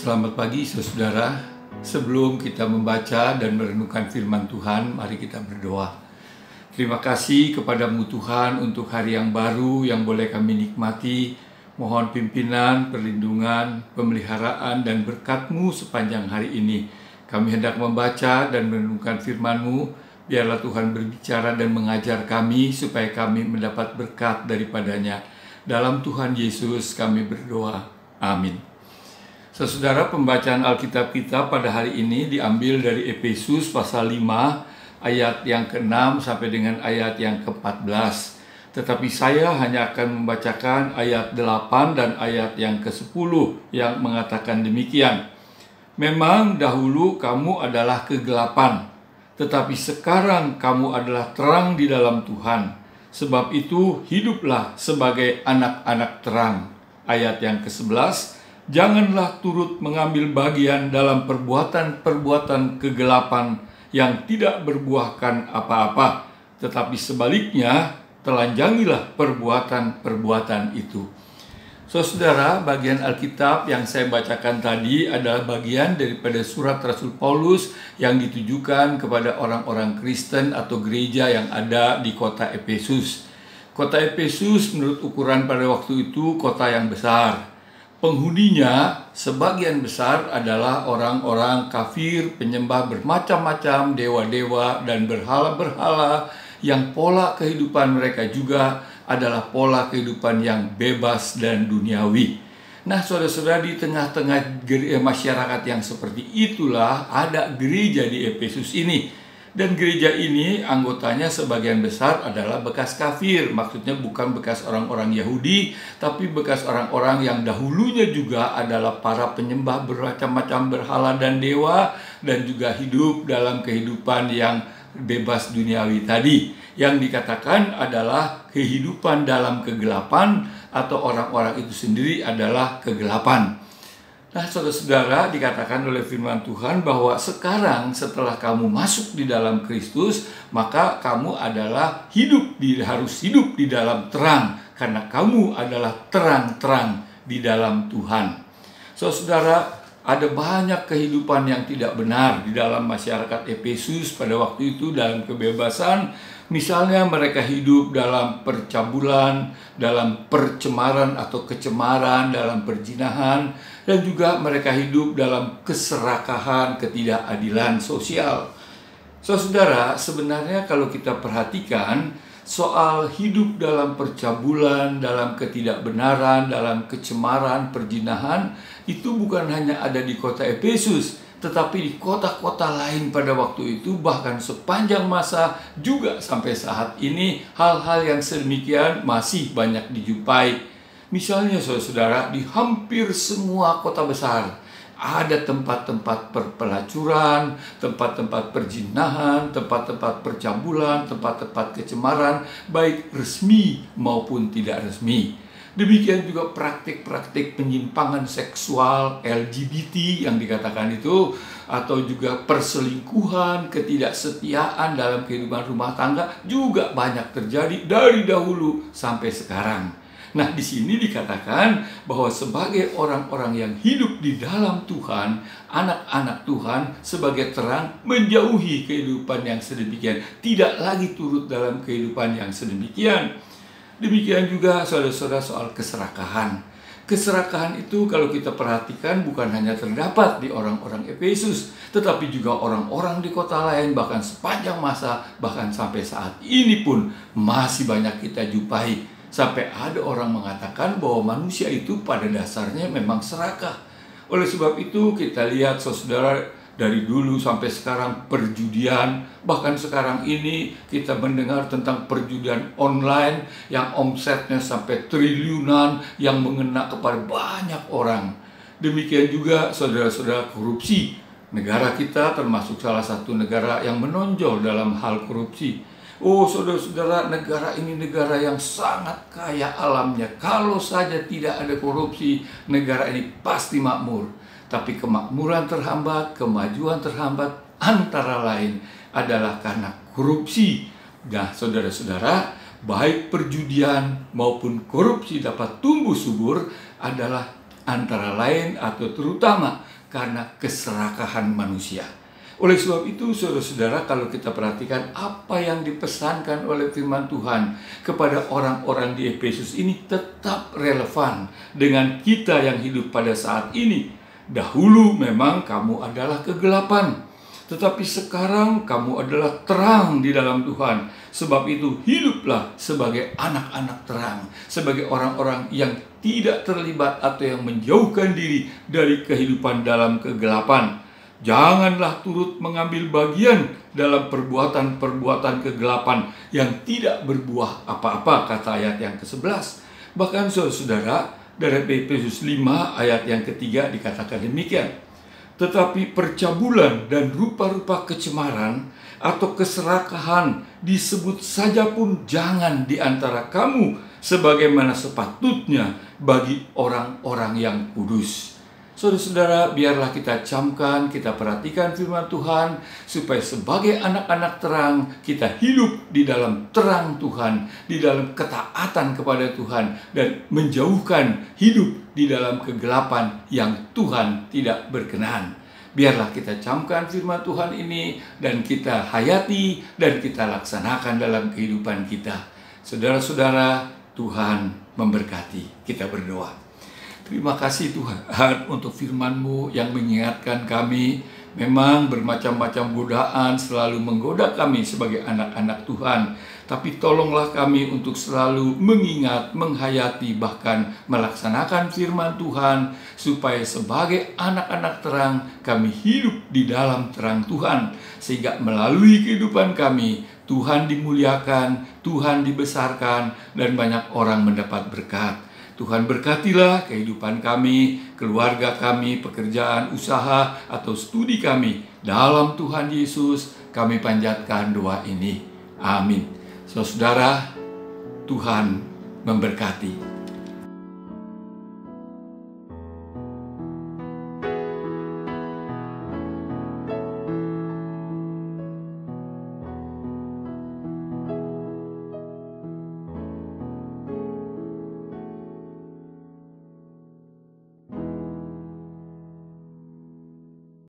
Selamat pagi saudara. Sebelum kita membaca dan merenungkan firman Tuhan, mari kita berdoa. Terima kasih kepadamu Tuhan untuk hari yang baru yang boleh kami nikmati. Mohon pimpinan, perlindungan, pemeliharaan dan berkat-Mu sepanjang hari ini. Kami hendak membaca dan merenungkan firman-Mu. Biarlah Tuhan berbicara dan mengajar kami supaya kami mendapat berkat daripadanya. Dalam Tuhan Yesus kami berdoa. Amin. Saudara, pembacaan Alkitab kita pada hari ini diambil dari Efesus pasal 5 ayat yang ke-6 sampai dengan ayat yang ke-14. Tetapi saya hanya akan membacakan ayat 8 dan ayat yang ke-10 yang mengatakan demikian. Memang dahulu kamu adalah kegelapan, tetapi sekarang kamu adalah terang di dalam Tuhan. Sebab itu hiduplah sebagai anak-anak terang. Ayat yang ke-11, janganlah turut mengambil bagian dalam perbuatan-perbuatan kegelapan yang tidak berbuahkan apa-apa, tetapi sebaliknya telanjangilah perbuatan-perbuatan itu. Saudara, bagian Alkitab yang saya bacakan tadi adalah bagian daripada surat Rasul Paulus yang ditujukan kepada orang-orang Kristen atau gereja yang ada di kota Efesus. Kota Efesus menurut ukuran pada waktu itu kota yang besar. Penghuninya sebagian besar adalah orang-orang kafir, penyembah bermacam-macam dewa-dewa dan berhala-berhala yang pola kehidupan mereka juga adalah pola kehidupan yang bebas dan duniawi. Nah, saudara-saudara, di tengah-tengah masyarakat yang seperti itulah ada gereja di Efesus ini. Dan gereja ini anggotanya sebagian besar adalah bekas kafir. Maksudnya bukan bekas orang-orang Yahudi, tapi bekas orang-orang yang dahulunya juga adalah para penyembah bermacam-macam berhala dan dewa, dan juga hidup dalam kehidupan yang bebas duniawi tadi, yang dikatakan adalah kehidupan dalam kegelapan, atau orang-orang itu sendiri adalah kegelapan. Nah, saudara-saudara, dikatakan oleh firman Tuhan bahwa sekarang setelah kamu masuk di dalam Kristus, maka kamu adalah harus hidup di dalam terang, karena kamu adalah terang-terang di dalam Tuhan. Saudara, ada banyak kehidupan yang tidak benar di dalam masyarakat Efesus pada waktu itu dalam kebebasan. Misalnya mereka hidup dalam percabulan, dalam percemaran atau kecemaran, dalam perzinahan, dan juga mereka hidup dalam keserakahan, ketidakadilan sosial. Saudara, sebenarnya kalau kita perhatikan soal hidup dalam percabulan, dalam ketidakbenaran, dalam kecemaran, perzinahan, itu bukan hanya ada di kota Efesus, tetapi di kota-kota lain pada waktu itu, bahkan sepanjang masa juga sampai saat ini, hal-hal yang sedemikian masih banyak dijumpai. Misalnya saudara-saudara, di hampir semua kota besar ada tempat-tempat pelacuran, tempat-tempat perzinahan, tempat-tempat percabulan, tempat-tempat kecemaran, baik resmi maupun tidak resmi. Demikian juga praktik-praktik penyimpangan seksual LGBT yang dikatakan itu, atau juga perselingkuhan, ketidaksetiaan dalam kehidupan rumah tangga juga banyak terjadi dari dahulu sampai sekarang. Nah, di sini dikatakan bahwa sebagai orang-orang yang hidup di dalam Tuhan, anak-anak Tuhan, sebagai terang menjauhi kehidupan yang sedemikian, tidak lagi turut dalam kehidupan yang sedemikian. Demikian juga saudara-saudara soal keserakahan. Keserakahan itu kalau kita perhatikan bukan hanya terdapat di orang-orang Efesus, tetapi juga orang-orang di kota lain, bahkan sepanjang masa, bahkan sampai saat ini pun masih banyak kita jumpai. Sampai ada orang mengatakan bahwa manusia itu pada dasarnya memang serakah. Oleh sebab itu kita lihat saudara, dari dulu sampai sekarang perjudian, bahkan sekarang ini kita mendengar tentang perjudian online yang omsetnya sampai triliunan, yang mengena kepada banyak orang. Demikian juga saudara-saudara korupsi. Negara kita termasuk salah satu negara yang menonjol dalam hal korupsi. Oh saudara-saudara, negara ini negara yang sangat kaya alamnya. Kalau saja tidak ada korupsi, negara ini pasti makmur. Tapi kemakmuran terhambat, kemajuan terhambat, antara lain adalah karena korupsi. Nah, saudara-saudara, baik perjudian maupun korupsi dapat tumbuh subur adalah antara lain atau terutama karena keserakahan manusia. Oleh sebab itu, saudara-saudara, kalau kita perhatikan apa yang dipesankan oleh firman Tuhan kepada orang-orang di Efesus ini tetap relevan dengan kita yang hidup pada saat ini. Dahulu memang kamu adalah kegelapan, tetapi sekarang kamu adalah terang di dalam Tuhan. Sebab itu hiduplah sebagai anak-anak terang, sebagai orang-orang yang tidak terlibat atau yang menjauhkan diri dari kehidupan dalam kegelapan. Janganlah turut mengambil bagian dalam perbuatan-perbuatan kegelapan yang tidak berbuah apa-apa, kata ayat yang ke-11. Bahkan saudara-saudara, dari Efesus 5 ayat yang ketiga dikatakan demikian. Tetapi percabulan dan rupa-rupa kecemaran atau keserakahan disebut saja pun jangan di antara kamu sebagaimana sepatutnya bagi orang-orang yang kudus. Saudara-saudara, biarlah kita camkan, kita perhatikan firman Tuhan, supaya sebagai anak-anak terang, kita hidup di dalam terang Tuhan, di dalam ketaatan kepada Tuhan, dan menjauhkan hidup di dalam kegelapan yang Tuhan tidak berkenan. Biarlah kita camkan firman Tuhan ini, dan kita hayati, dan kita laksanakan dalam kehidupan kita. Saudara-saudara, Tuhan memberkati. Kita berdoa. Terima kasih Tuhan untuk firman-Mu yang mengingatkan kami. Memang bermacam-macam godaan selalu menggoda kami sebagai anak-anak Tuhan. Tapi tolonglah kami untuk selalu mengingat, menghayati, bahkan melaksanakan firman Tuhan. Supaya sebagai anak-anak terang kami hidup di dalam terang Tuhan. Sehingga melalui kehidupan kami Tuhan dimuliakan, Tuhan dibesarkan, dan banyak orang mendapat berkat. Tuhan berkatilah kehidupan kami, keluarga kami, pekerjaan, usaha, atau studi kami. Dalam Tuhan Yesus kami panjatkan doa ini. Amin. Saudara, Tuhan memberkati.